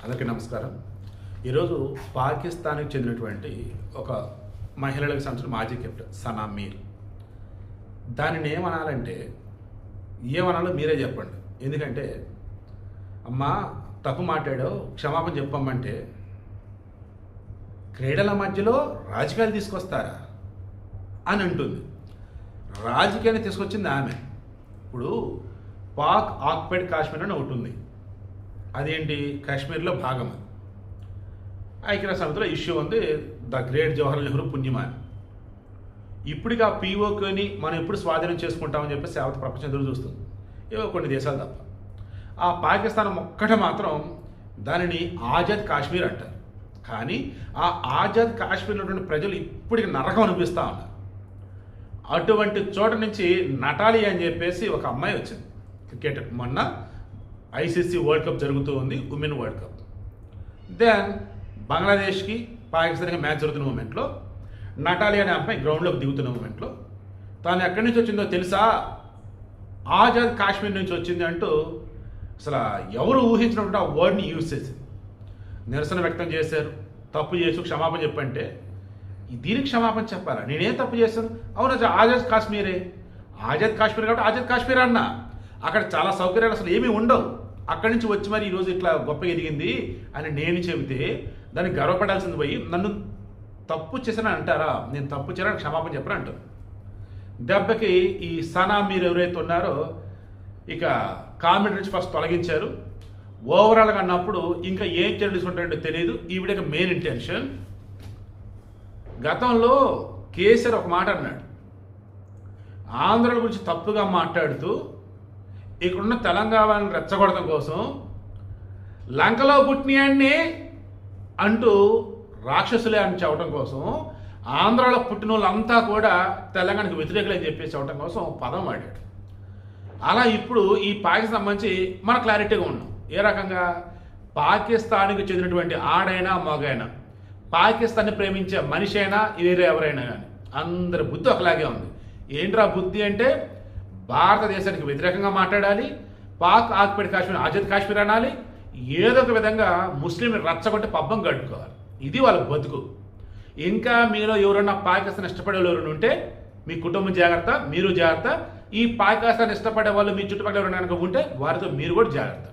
అందరికీ నమస్కారం. ఈరోజు పాకిస్తాన్కి చెందినటువంటి ఒక మహిళలకు సంబంధించిన మాజీ కెప్టెన్ సనా మీర్. దానిని ఏమనాలంటే ఏమనాలో మీరే చెప్పండి. ఎందుకంటే అమ్మా తప్పు మాట్లాడావు, క్షమాపణ చెప్పమ్మంటే క్రీడల మధ్యలో రాజకీయాలు తీసుకొస్తారా అని అంటుంది. రాజకీయాన్ని తీసుకొచ్చింది ఆమె. ఇప్పుడు పాక్ ఆక్యుపైడ్ కాశ్మీర్ అని ఒకటి ఉంది. అదేంటి? కాశ్మీర్లో భాగం. ఐక్యరాజ్య సమితిలో ఇష్యూ ఉంది, ద గ్రేట్ జవహర్లాల్ నెహ్రూ పుణ్యమాని. ఇప్పటికి ఆ పీఓకేని మనం ఎప్పుడు స్వాధీనం చేసుకుంటామని చెప్పేసి యావత్ ప్రపంచం ఎదురు చూస్తుంది, ఏవో కొన్ని దేశాలు తప్ప. ఆ పాకిస్తాన్ ఒక్కటే మాత్రం దానిని ఆజాద్ కాశ్మీర్ అంటారు. కానీ ఆ ఆజాద్ కాశ్మీర్లో ఉన్నటువంటి ప్రజలు ఇప్పటికి నరకం అనిపిస్తూ ఉన్నారు. అటువంటి చోట నుంచి నటాలి అని చెప్పేసి ఒక అమ్మాయి వచ్చింది. క్రికెట్ మొన్న ఐసీసీ వరల్డ్ కప్ జరుగుతూ ఉంది, ఉమెన్ వరల్డ్ కప్. దెన్ బంగ్లాదేశ్కి పాకిస్తాన్కి మ్యాచ్ జరుగుతున్న మూమెంట్లో నటాలి అనే అమ్మాయి గ్రౌండ్లోకి దిగుతున్న మూమెంట్లో తాను ఎక్కడి నుంచి వచ్చిందో తెలుసా? ఆజాద్ కాశ్మీర్ నుంచి వచ్చింది అంటూ అసలు ఎవరు ఊహించినటువంటి ఆ వర్డ్ని యూజ్ చేసింది. నిరసన వ్యక్తం చేశారు. తప్పు చేసి క్షమాపణ చెప్పంటే దీనికి క్షమాపణ చెప్పాలా? నేనేం తప్పు చేశాను? అవును, ఆజాద్ కాశ్మీరే. ఆజాద్ కాశ్మీర్ కాబట్టి ఆజాద్ కాశ్మీర్ అన్నా. అక్కడ చాలా సౌకర్యాలు అసలు ఏమీ ఉండవు. అక్కడి నుంచి వచ్చి మరి ఈరోజు ఇట్లా గొప్ప ఎదిగింది అని నేను చెబితే దానికి గర్వపడాల్సింది పోయి నన్ను తప్పు చేసిన అంటారా? నేను తప్పు చేయడానికి క్షమాపణ చెప్పను అంటారు. దెబ్బకి ఈ సనా మీర్ ఎవరైతే ఉన్నారో ఇక కామెంట్ నుంచి ఫస్ట్ తొలగించారు. ఓవరాల్గా అన్నప్పుడు ఇంకా ఏం చర్యలు తీసుకుంటారంటే తెలియదు. ఈవిడ మెయిన్ ఇంటెన్షన్, గతంలో కేసీఆర్ ఒక మాట అన్నాడు, ఆంధ్రుల గురించి తప్పుగా మాట్లాడుతూ ఇక్కడున్న తెలంగాణను రెచ్చగొడటం కోసం లంకలో పుట్టినయాన్ని అంటూ రాక్షసులే అని చెప్పడం కోసం ఆంధ్రాలో పుట్టిన వాళ్ళంతా కూడా తెలంగాణకు వ్యతిరేకులు అని చెప్పేసి చెప్పడం కోసం పదం వాడాడు. అలా ఇప్పుడు ఈ పాకిస్తాన్ సంబంధించి మన క్లారిటీగా ఉన్నాం. ఏ రకంగా? పాకిస్తాన్కి చెందినటువంటి ఆడైనా మగైనా, పాకిస్తాన్ని ప్రేమించే మనిషి అయినా వేరే ఎవరైనా కానీ అందరి బుద్ధి ఒకలాగే ఉంది. ఏంట్రా బుద్ధి అంటే భారతదేశానికి వ్యతిరేకంగా మాట్లాడాలి, పాక్ ఆక్యుపైడ్ కాశ్మీర్ ఆజాద్ కాశ్మీర్ అనాలి, ఏదో ఒక విధంగా ముస్లింలు రచ్చగొట్టి పబ్బం గడుపుకోవాలి. ఇది వాళ్ళ బతుకు. ఇంకా మీలో ఎవరన్నా పాకిస్తాన్ ఇష్టపడే ఎవరైనా ఉంటే మీ కుటుంబం జాగ్రత్త, మీరు జాగ్రత్త. ఈ పాకిస్తాన్ ఇష్టపడే వాళ్ళు మీ చుట్టుపక్కల ఎవరైనా కనుక ఉంటే వారితో మీరు కూడా జాగ్రత్త.